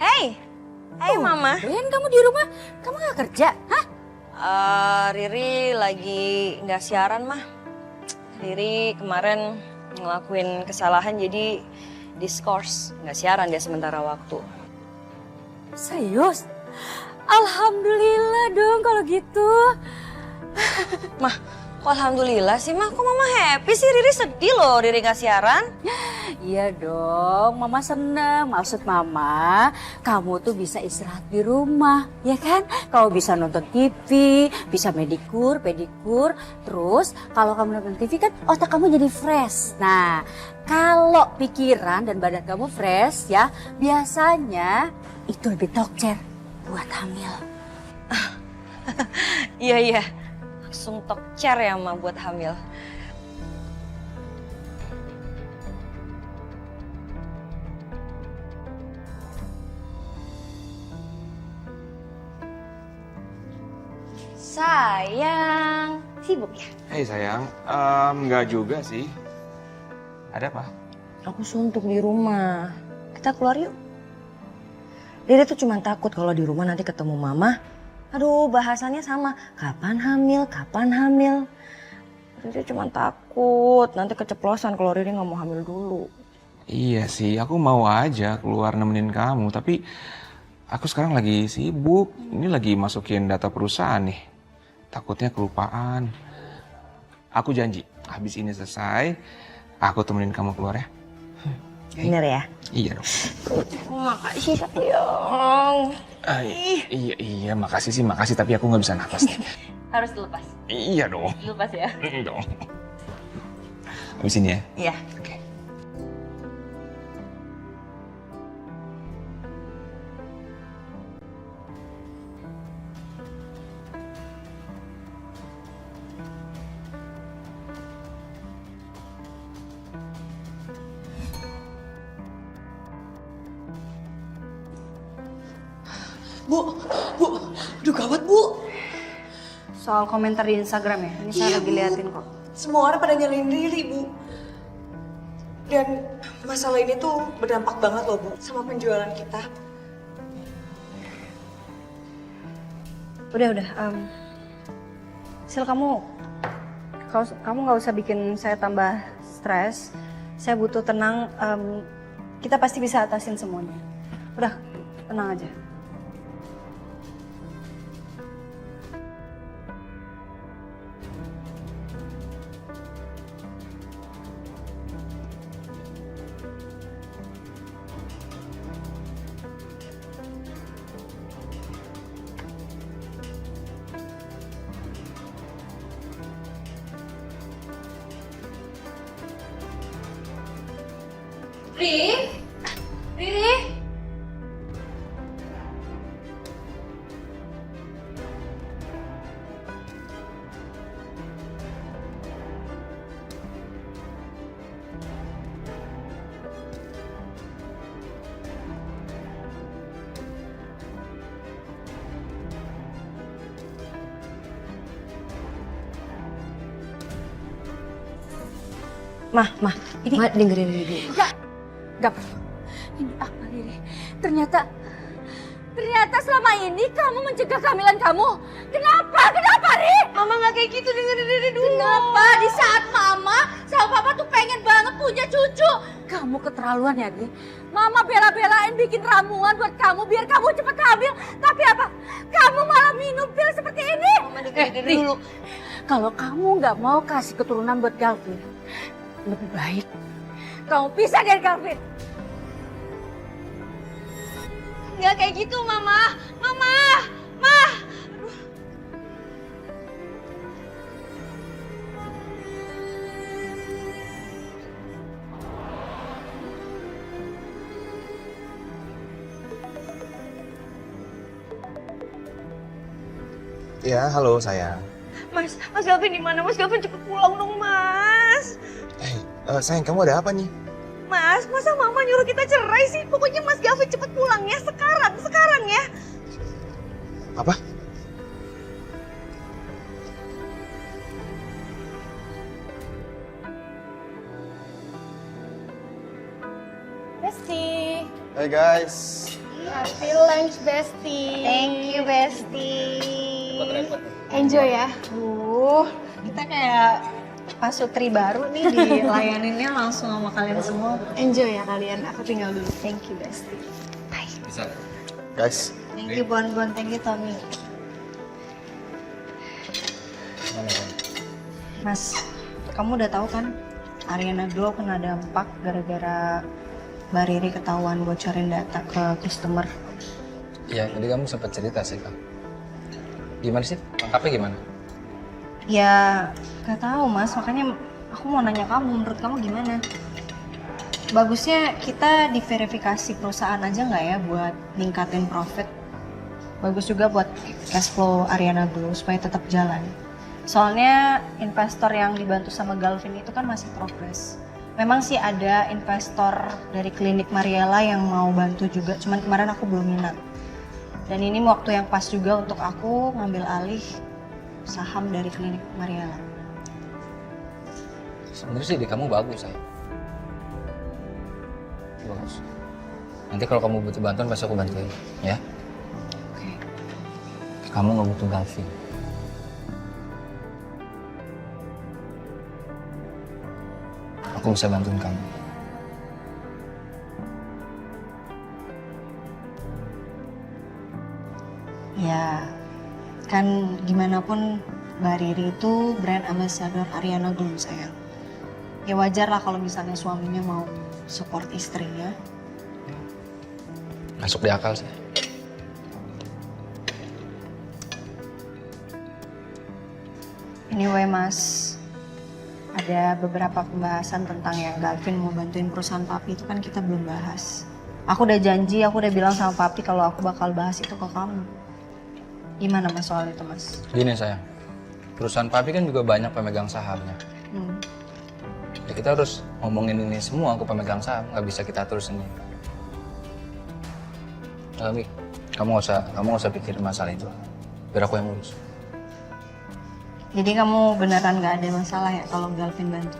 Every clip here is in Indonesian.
Hey, hey Mama. Ben, kamu di rumah, kamu gak kerja, hah? Riri lagi nggak siaran mah. Riri kemarin ngelakuin kesalahan jadi diskors, nggak siaran dia sementara waktu. Serius? Alhamdulillah dong kalau gitu. Mah, kok alhamdulillah sih mah, kok Mama happy sih? Riri sedih loh Riri nggak siaran. Iya dong, Mama seneng. Maksud Mama, kamu tuh bisa istirahat di rumah, ya kan? Kamu bisa nonton TV, bisa medikur, pedikur. Terus kalau kamu nonton TV kan otak kamu jadi fresh. Nah, kalau pikiran dan badan kamu fresh ya, biasanya itu lebih tokcer buat hamil. Iya, langsung tokcer ya Ma buat hamil. Sayang, sibuk ya? Hei sayang, nggak juga sih. Ada apa? Aku suntuk di rumah. Kita keluar yuk. Riri tuh cuma takut kalau di rumah nanti ketemu Mama. Aduh, bahasannya sama. Kapan hamil, kapan hamil. Riri cuma takut nanti keceplosan kalau Riri nggak mau hamil dulu. Iya sih, aku mau aja keluar nemenin kamu. Tapi aku sekarang lagi sibuk. Ini lagi masukin data perusahaan nih. Takutnya kelupaan. Aku janji, habis ini selesai, aku temenin kamu keluar ya. Bener ya? Iya dong. Makasih sayang. Iya, makasih makasih. Tapi aku nggak bisa napas nih. Harus dilepas. Iya dong. Dilepas ya? Dong. Habis ini ya? Iya. Oke. Bu, aduh gawat Bu. Soal komentar di Instagram ya? Ini saya Iya, lagi Bu. liatin kok. Semua orang pada nyalain Riri Bu. Dan masalah ini tuh berdampak banget loh Bu sama penjualan kita. Udah. Sil, kamu nggak usah bikin saya tambah stres. Saya butuh tenang. Kita pasti bisa atasin semuanya. Udah, tenang aja. Riri? Mah, ini Ma dengerin Riri dulu. Gak perlu. Ini apa Riri? Ternyata selama ini kamu mencegah kehamilan kamu. Kenapa, Ri? Mama nggak kayak gitu, dengerin Riri dulu. Kenapa di saat Mama sama Papa tuh pengen banget punya cucu? Kamu keterlaluan ya, Ri. Mama bela-belain bikin ramuan buat kamu biar kamu cepet hamil. Tapi apa? Kamu malah minum pil seperti ini. Mama dengerin Riri dulu. Kalau kamu nggak mau kasih keturunan buat Galvin, lebih baik kamu pisah dari Galvin. Nggak kayak gitu, Mama. Mama. Ya, halo sayang. Mas Gavin di mana? Mas Gavin cepet pulang dong, Mas. Sayang, kamu ada apa nih? Mas, masa Mama nyuruh kita cerai sih? Pokoknya Mas Gavin cepet pulang ya, sekarang ya. Apa? Besti. Hai guys. Happy lunch, Bestie. Thank you, Bestie. Enjoy ya. Kita kayak pasutri baru nih dilayaninnya langsung sama kalian semua. Enjoy ya kalian. Aku tinggal dulu. Thank you, Bestie. Bisa. Guys, Thank you, Bon. Thank you, Tommy. Mas, kamu udah tahu kan Ariana Glow kena dampak gara-gara Mbak Riri ketahuan bocorin data ke customer. ya tadi kamu sempat cerita sih Kak. Gimana sih? Lengkapnya gimana? Ya, gak tahu Mas, makanya aku mau nanya kamu, menurut kamu gimana? Bagusnya kita diverifikasi perusahaan aja nggak ya buat ningkatin profit? Bagus juga buat cash flow Ariana Glow supaya tetap jalan. Soalnya investor yang dibantu sama Galvin itu kan masih progres. Memang sih ada investor dari klinik Mariela yang mau bantu juga, cuman kemarin aku belum minat. Dan ini waktu yang pas juga untuk aku ngambil alih saham dari klinik Mariela. Sebenarnya sih ide kamu bagus, saya. Bagus. Nanti kalau kamu butuh bantuan pasti aku bantuin, ya. Oke. Kamu nggak butuh Galvin. Aku bisa bantuin kamu. Ya, kan gimana pun Mbak Riri itu brand ambassador Ariana Glow sayang. Ya wajar lah kalau misalnya suaminya mau support istrinya. Masuk di akal sih. Anyway Mas, ada beberapa pembahasan tentang yang Galvin mau bantuin perusahaan papi itu kan kita belum bahas. Aku udah janji, aku udah bilang sama papi kalau aku bakal bahas itu ke kamu. Gimana Mas soal itu Mas? Gini sayang, perusahaan papi kan juga banyak pemegang sahamnya. Ya kita harus ngomongin ini semua ke pemegang saham, nggak bisa kita atur sendiri. Tapi kamu nggak usah pikirin masalah itu, biar aku yang urus. Jadi kamu beneran gak ada masalah ya kalau Galvin bantu?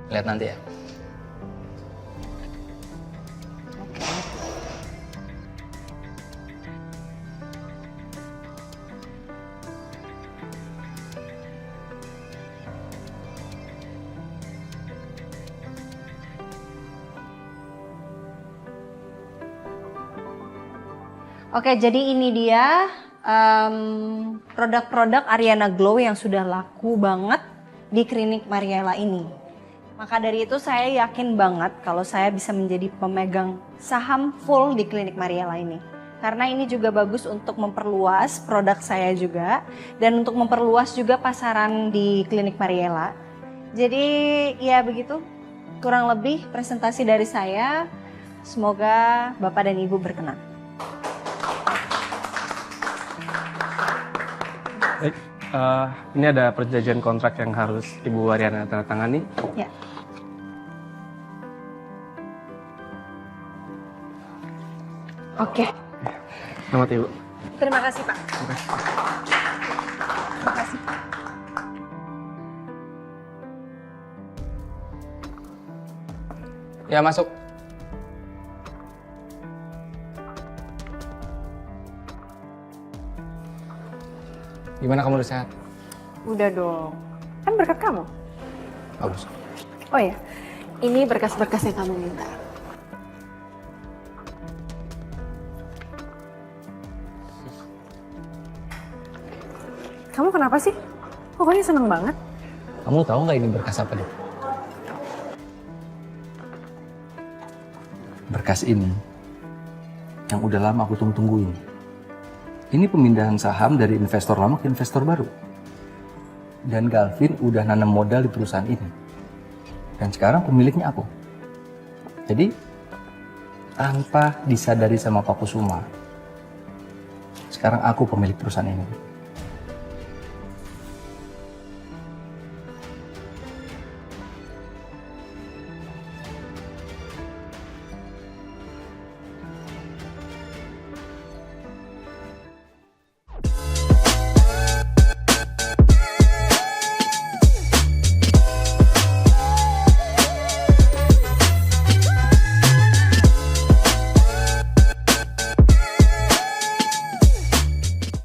Lihat nanti ya. Oke, jadi ini dia produk-produk Ariana Glow yang sudah laku banget di klinik Mariela ini. Maka dari itu saya yakin banget kalau saya bisa menjadi pemegang saham full di klinik Mariela ini. Karena ini juga bagus untuk memperluas produk saya juga dan untuk memperluas juga pasaran di klinik Mariela. Jadi ya begitu, kurang lebih presentasi dari saya. Semoga Bapak dan Ibu berkenan. Baik, ini ada perjanjian kontrak yang harus Ibu Ariana tanda tangani. Ya. Oke. Selamat Ibu. Terima kasih Pak. Ya masuk. Gimana kamu udah sehat? Udah dong. Kan berkat kamu. Bagus. Oh ya, ini berkas-berkas yang kamu minta. Kamu kenapa sih? Pokoknya seneng banget. Kamu tahu nggak ini berkas apa deh? Berkas ini yang udah lama aku tungguin. Ini pemindahan saham dari investor lama ke investor baru. Dan Galvin udah nanam modal di perusahaan ini. Dan sekarang pemiliknya aku. Jadi tanpa disadari sama Pak Kusuma, sekarang aku pemilik perusahaan ini.